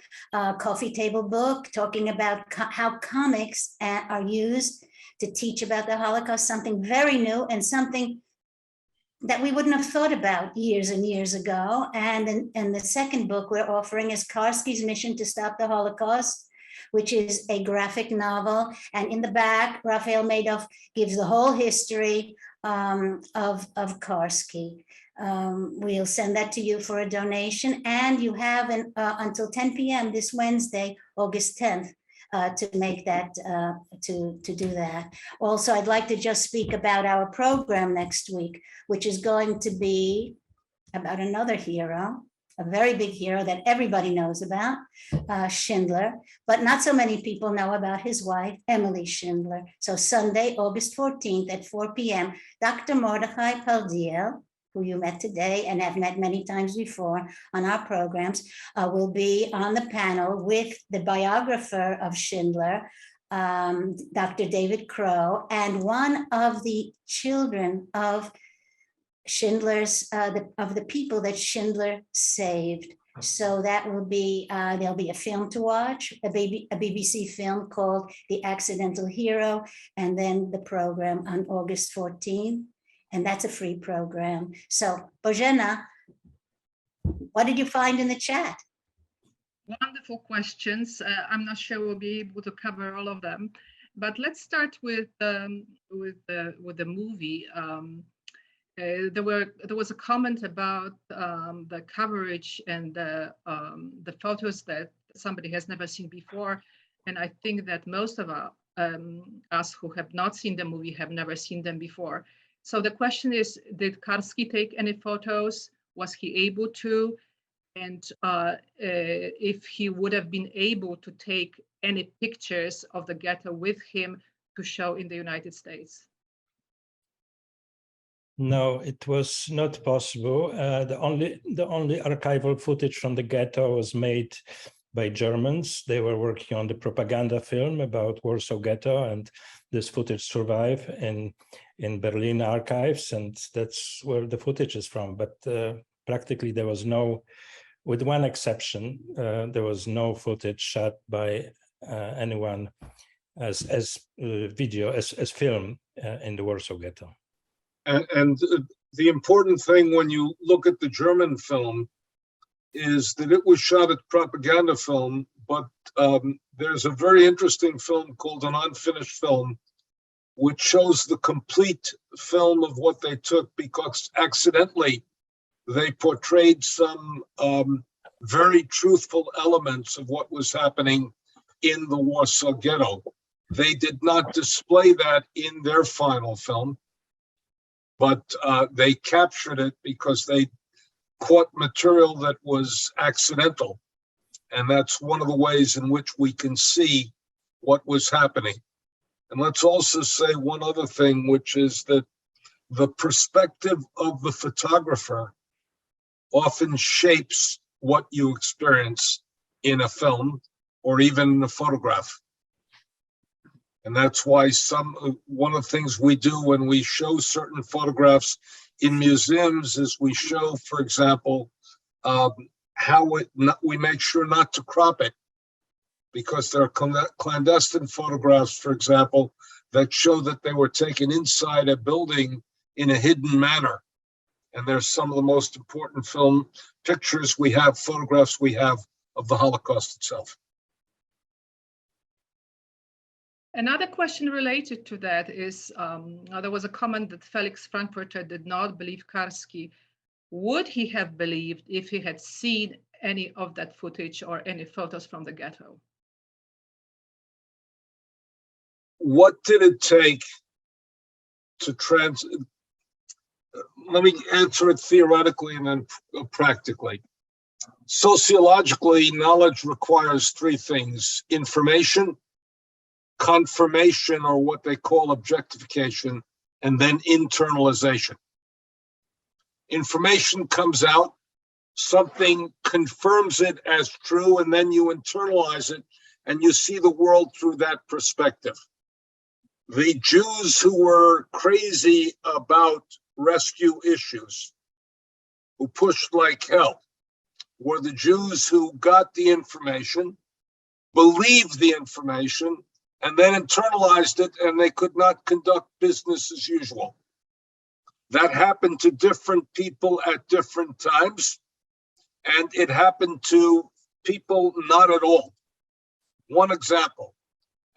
coffee table book talking about how comics are used to teach about the Holocaust, something very new and something that we wouldn't have thought about years and years ago. And the second book we're offering is Karski's Mission to Stop the Holocaust, which is a graphic novel. And in the back, Raphael Madoff gives the whole history of Karski. We'll send that to you for a donation. And you have until 10 p.m. this Wednesday, August 10th, to make that, to do that. Also, I'd like to just speak about our program next week, which is going to be about another hero, a very big hero that everybody knows about, Schindler, but not so many people know about his wife, Emily Schindler. So Sunday, August 14th at 4 p.m., Dr. Mordechai Paldiel, who you met today and have met many times before on our programs, will be on the panel with the biographer of Schindler, Dr. David Crow, and one of the children of Schindler's, of the people that Schindler saved. So that will be, there'll be a film to watch, a BBC film called The Accidental Hero, and then the program on August 14th. And that's a free program. So, Božena, what did you find in the chat? Wonderful questions. I'm not sure we'll be able to cover all of them, but let's start with the movie. There was a comment about the coverage and the photos that somebody has never seen before, and I think that most of us who have not seen the movie have never seen them before. So the question is, did Karski take any photos? Was he able to? And if he would have been able to take any pictures of the ghetto with him to show in the United States? No, it was not possible. The only archival footage from the ghetto was made by Germans. They were working on the propaganda film about Warsaw Ghetto, and this footage survived in Berlin archives, and that's where the footage is from. But practically there was no, with one exception, there was no footage shot by anyone as video, as film in the Warsaw Ghetto. And the important thing when you look at the German film is that it was shot as propaganda film, but there's a very interesting film called An Unfinished Film, which shows the complete film of what they took, because accidentally they portrayed some very truthful elements of what was happening in the Warsaw Ghetto. They did not display that in their final film, but they captured it because they caught material that was accidental. And that's one of the ways in which we can see what was happening. And let's also say one other thing, which is that the perspective of the photographer often shapes what you experience in a film or even in a photograph. And that's why one of the things we do when we show certain photographs in museums is we show, for example, how we make sure not to crop it, because there are clandestine photographs, for example, that show that they were taken inside a building in a hidden manner. And there's some of the most important film pictures we have, photographs we have of the Holocaust itself. Another question related to that is, there was a comment that Felix Frankfurter did not believe Karski. Would he have believed if he had seen any of that footage or any photos from the ghetto? What did it take to let me answer it theoretically and then practically. Sociologically, knowledge requires three things: information, confirmation, or what they call objectification, and then internalization. Information comes out, something confirms it as true, and then you internalize it, and you see the world through that perspective. The Jews who were crazy about rescue issues, who pushed like hell, were the Jews who got the information, believed the information, and then internalized it, and they could not conduct business as usual. That happened to different people at different times, and it happened to people not at all. One example,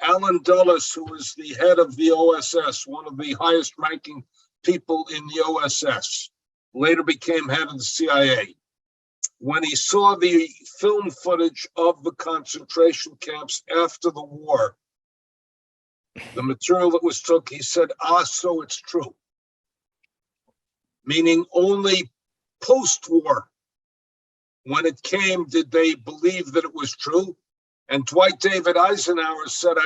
Alan Dulles, who was the head of the OSS, one of the highest ranking people in the OSS, later became head of the CIA. When he saw the film footage of the concentration camps after the war, the material that was took, he said, so it's true. Meaning only post-war When it came, did they believe that it was true? And Dwight David Eisenhower said,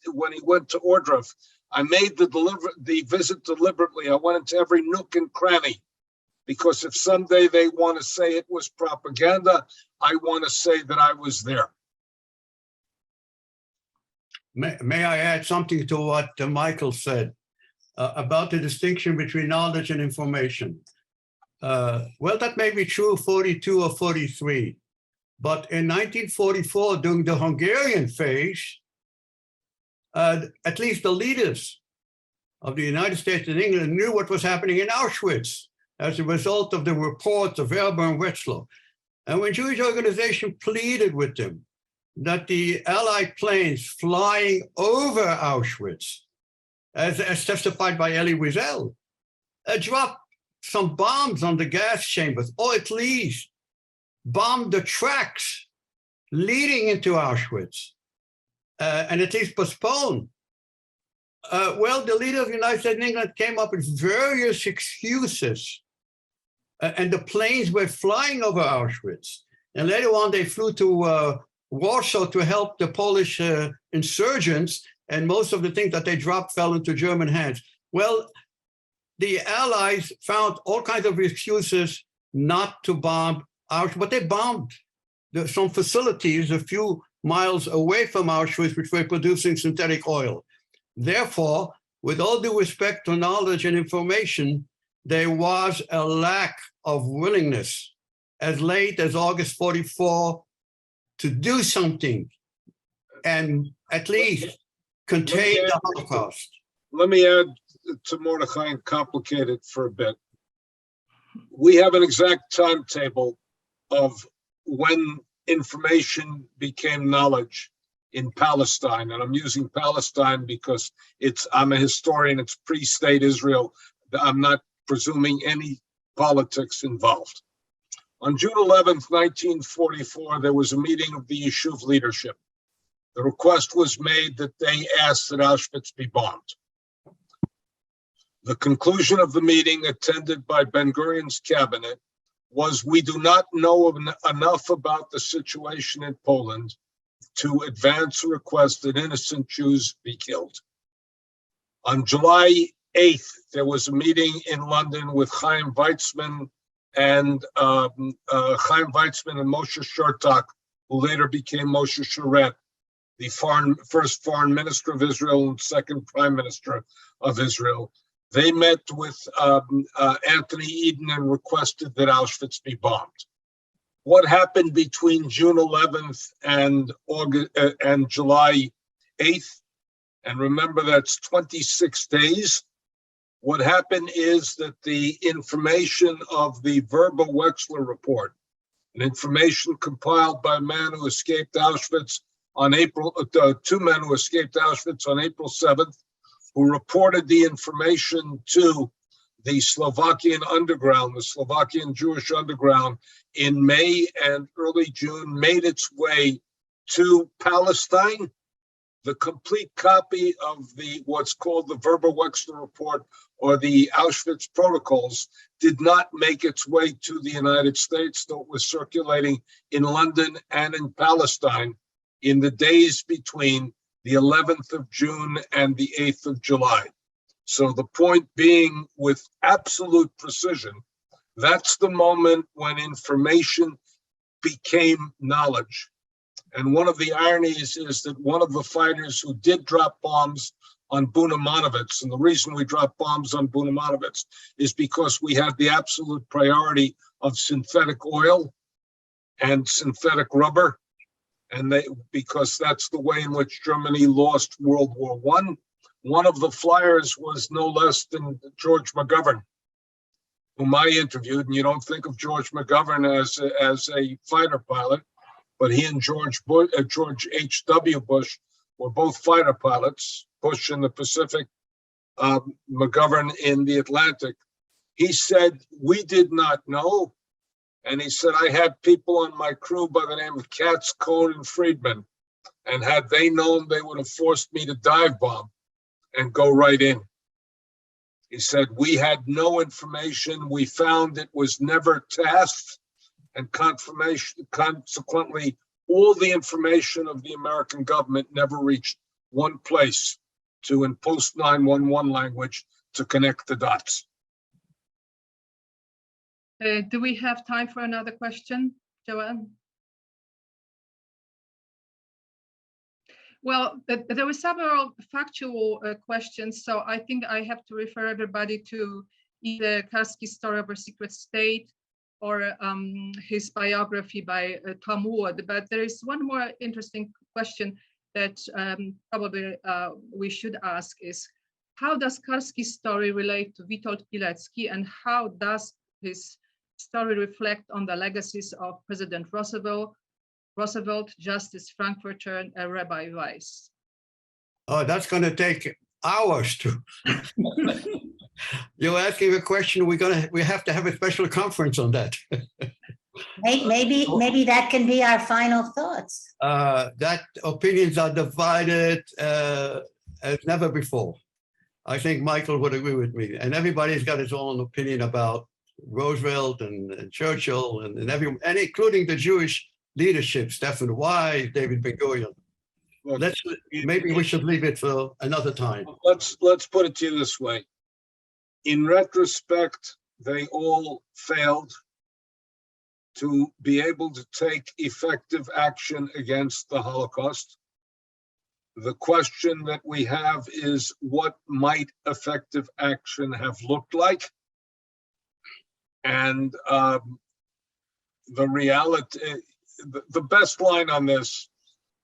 when he went to Ordruff, I made the visit deliberately. I went into every nook and cranny, because if someday they want to say it was propaganda, I want to say that I was there. May I add something to what Michael said about the distinction between knowledge and information? Well, that may be true 42 or 43, but in 1944, during the Hungarian phase, at least the leaders of the United States and England knew what was happening in Auschwitz as a result of the reports of Werber and Wetzlar. And when Jewish organization pleaded with them that the Allied planes flying over Auschwitz, as testified by Elie Wiesel, dropped some bombs on the gas chambers, or at least bombed the tracks leading into Auschwitz, and at least postponed. Well, the leader of the United States and England came up with various excuses, and the planes were flying over Auschwitz. And later on, they flew to Warsaw to help the Polish insurgents, and most of the things that they dropped fell into German hands. Well, the Allies found all kinds of excuses not to bomb Auschwitz, but they bombed some facilities a few miles away from Auschwitz, which were producing synthetic oil. Therefore, with all due respect to knowledge and information, there was a lack of willingness as late as August 44 to do something and at least contain the Holocaust. Let me add to Mordechai and complicate it for a bit. We have an exact timetable of when information became knowledge in Palestine. And I'm using Palestine because I'm a historian, it's pre-state Israel. I'm not presuming any politics involved. On June 11th, 1944, there was a meeting of the Yishuv leadership. The request was made that they asked that Auschwitz be bombed. The conclusion of the meeting, attended by Ben-Gurion's cabinet, was we do not know enough about the situation in Poland to advance a request that innocent Jews be killed. On July 8th, there was a meeting in London with Chaim Weizmann and Moshe Shortak, who later became Moshe Sharet, the first foreign minister of Israel and second prime minister of Israel. They met with Anthony Eden and requested that Auschwitz be bombed. What happened between June 11th and July 8th? And remember, that's 26 days. What happened is that the information of the Werber-Wetzlar report, an information compiled by a man who escaped Auschwitz on two men who escaped Auschwitz on April 7th, who reported the information to the Slovakian underground, the Slovakian Jewish underground, in May and early June, made its way to Palestine. The complete copy of what's called the Werber-Wetzlar report or the Auschwitz protocols did not make its way to the United States, though it was circulating in London and in Palestine in the days between the 11th of June and the 8th of July. So the point being, with absolute precision, that's the moment when information became knowledge. And one of the ironies is that one of the fighters who did drop bombs on Buna-Monovitz, and the reason we dropped bombs on Buna-Monovitz is because we had the absolute priority of synthetic oil and synthetic rubber, and because that's the way in which Germany lost World War I. One of the flyers was no less than George McGovern, whom I interviewed. And you don't think of George McGovern as a fighter pilot, but he and George H.W. Bush were both fighter pilots, Bush in the Pacific, McGovern in the Atlantic. He said, we did not know. And he said, I had people on my crew by the name of Katz, Cohn, and Friedman. And had they known, they would have forced me to dive bomb and go right in. He said, we had no information. We found it was never tasked and consequently, all the information of the American government never reached one place to, in post 911 language, to connect the dots. Do we have time for another question, Joanne? Well, there were several factual questions, so I think I have to refer everybody to either Karski's Story of a Secret State or his biography by Tom Wood. But there is one more interesting question that probably we should ask is, how does Karski's story relate to Witold Pilecki, and how does his story reflect on the legacies of President Roosevelt, Justice Frankfurter, and Rabbi Weiss? Oh, that's going to take hours to. You're asking a question. We have to have a special conference on that. Maybe that can be our final thoughts. That opinions are divided as never before. I think Michael would agree with me, and everybody's got his own opinion about Roosevelt and Churchill and including the Jewish leadership, Stephen Wise, David Ben-Gurion. Maybe we should leave it for another time. Let's put it to you this way. In retrospect, they all failed to be able to take effective action against the Holocaust. The question that we have is, what might effective action have looked like? And the reality, the best line on this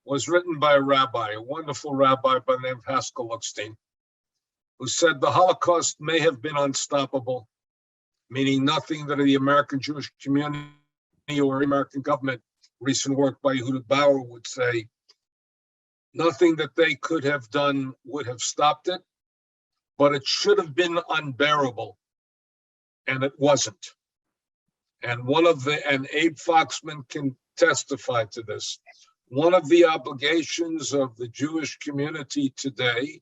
was written by a rabbi, a wonderful rabbi by the name of Haskell Lookstein, who said the Holocaust may have been unstoppable, meaning nothing that the American Jewish community or American government, recent work by Yehuda Bauer would say, nothing that they could have done would have stopped it, but it should have been unbearable, and it wasn't. And and Abe Foxman can testify to this. One of the obligations of the Jewish community today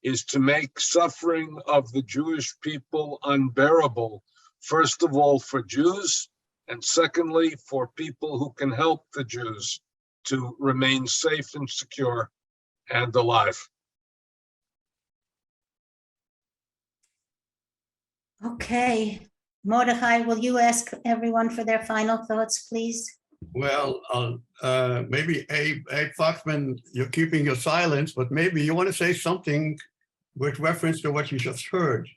is to make suffering of the Jewish people unbearable, first of all for Jews, and secondly for people who can help the Jews to remain safe and secure and alive. Okay, Mordechai, will you ask everyone for their final thoughts, please? Well, maybe Abe Foxman, you're keeping your silence, but maybe you want to say something with reference to what you just heard.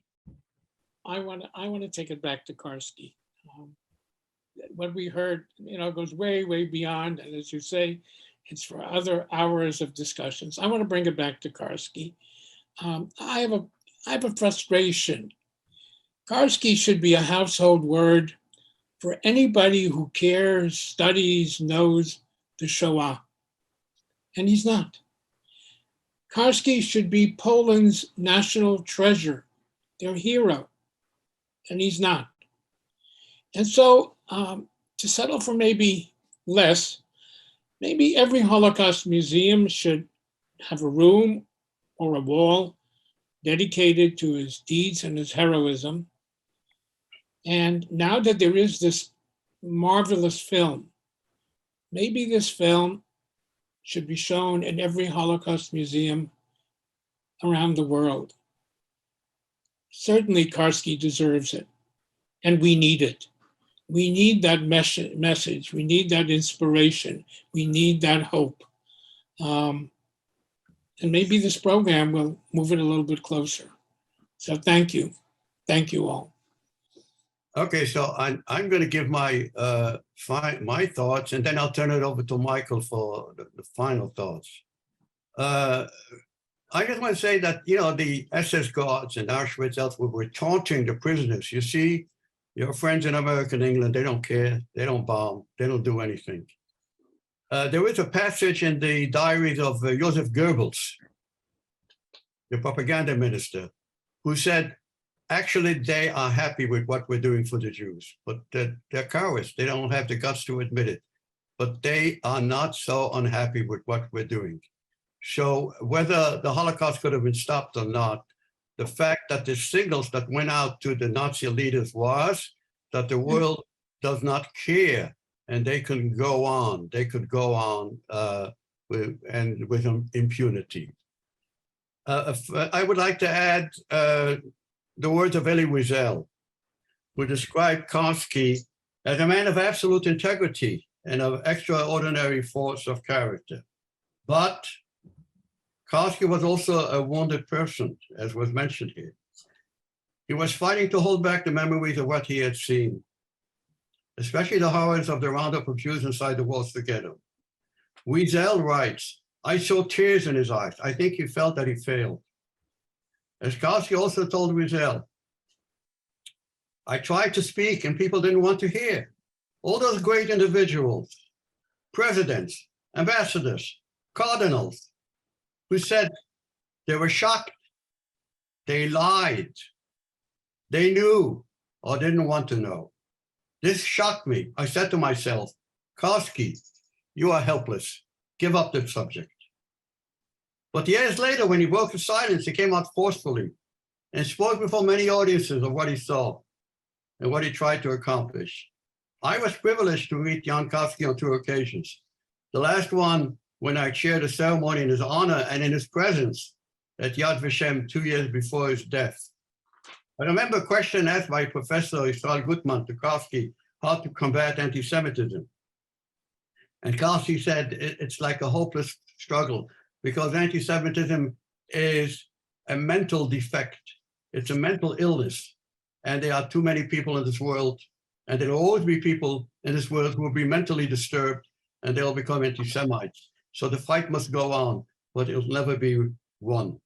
I want to take it back to Karski. What we heard, goes way, way beyond, and as you say, it's for other hours of discussions. I want to bring it back to Karski. I have a frustration. Karski should be a household word for anybody who cares, studies, knows the Shoah, and he's not. Karski should be Poland's national treasure, their hero, and he's not. And so to settle for maybe less, maybe every Holocaust museum should have a room or a wall dedicated to his deeds and his heroism. And now that there is this marvelous film, maybe this film should be shown in every Holocaust museum around the world. Certainly Karski deserves it, and we need it. We need that message. We need that inspiration. We need that hope. And maybe this program will move it a little bit closer. So thank you. Thank you all. Okay, so I'm going to give my thoughts, and then I'll turn it over to Michael for the final thoughts. I just want to say that, the SS guards in Auschwitz elsewhere were taunting the prisoners. You see, your friends in America and England, they don't care. They don't bomb. They don't do anything. There is a passage in the diaries of Joseph Goebbels, the propaganda minister, who said, actually, they are happy with what we're doing for the Jews, but they're cowards. They don't have the guts to admit it, but they are not so unhappy with what we're doing. So whether the Holocaust could have been stopped or not, the fact that the signals that went out to the Nazi leaders was that the world does not care, and they can go on. They could go on with impunity. I would like to add the words of Elie Wiesel, who described Karski as a man of absolute integrity and of extraordinary force of character. But Karski was also a wounded person, as was mentioned here. He was fighting to hold back the memories of what he had seen, especially the horrors of the roundup of Jews inside the walls of the ghetto. Wiesel writes, "I saw tears in his eyes. I think he felt that he failed." As Karski also told Wiesel, "I tried to speak and people didn't want to hear. All those great individuals, presidents, ambassadors, cardinals, who said they were shocked, they lied, they knew or didn't want to know. This shocked me. I said to myself, Karski, you are helpless. Give up the subject." But years later, when he broke the silence, he came out forcefully and spoke before many audiences of what he saw and what he tried to accomplish. I was privileged to meet Jan Karski on 2 occasions. The last one when I chaired a ceremony in his honor and in his presence at Yad Vashem 2 years before his death. I remember a question asked by Professor Israel Gutman to Karski, how to combat anti-Semitism. And Karski said, it's like a hopeless struggle because anti-Semitism is a mental defect. It's a mental illness. And there are too many people in this world. And there will always be people in this world who will be mentally disturbed and they'll become anti-Semites. So the fight must go on, but it'll never be won.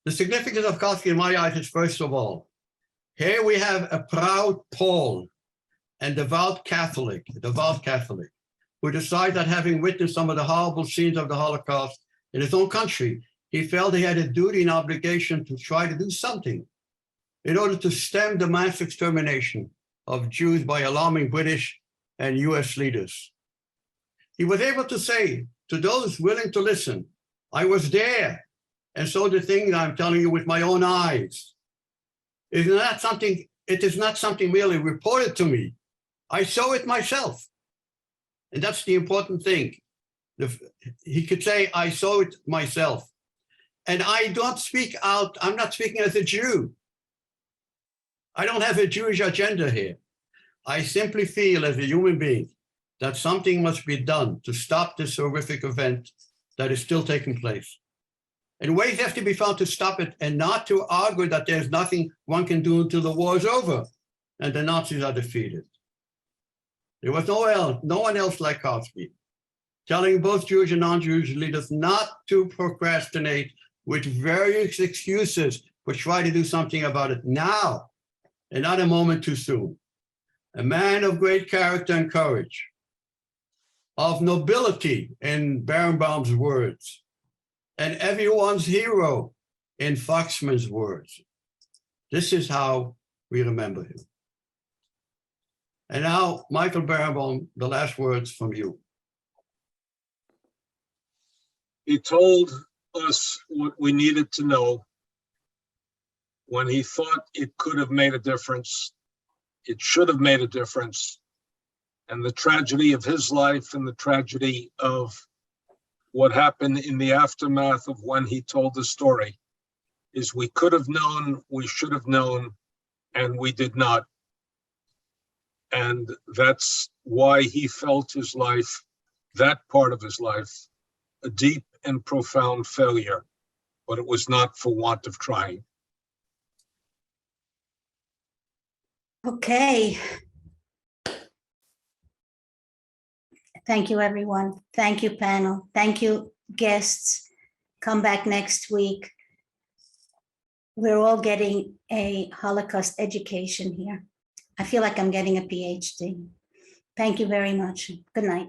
The significance of Karski in my eyes is, first of all, here we have a proud Pole and devout Catholic, who decided that having witnessed some of the horrible scenes of the Holocaust in his own country, he felt he had a duty and obligation to try to do something in order to stem the mass extermination of Jews by alarming British and US leaders. He was able to say to those willing to listen, I was there, and so the thing I'm telling you with my own eyes. It is not something merely reported to me. I saw it myself. And that's the important thing. He could say, I saw it myself. And I don't speak out, I'm not speaking as a Jew. I don't have a Jewish agenda here. I simply feel as a human being that something must be done to stop this horrific event that is still taking place. And ways have to be found to stop it and not to argue that there's nothing one can do until the war is over and the Nazis are defeated. There was no one else like Karski, telling both Jewish and non-Jewish leaders not to procrastinate with various excuses, but try to do something about it now and not a moment too soon. A man of great character and courage, of nobility in Berenbaum's words, and everyone's hero in Foxman's words. This is how we remember him. And now, Michael Berenbaum, the last words from you. He told us what we needed to know. When he thought it could have made a difference, it should have made a difference. And the tragedy of his life and the tragedy of what happened in the aftermath of when he told the story is we could have known, we should have known, and we did not. And that's why he felt his life, that part of his life, a deep and profound failure, but it was not for want of trying. Okay. Thank you, everyone. Thank you, panel. Thank you, guests. Come back next week. We're all getting a Holocaust education here. I feel like I'm getting a PhD. Thank you very much. Good night.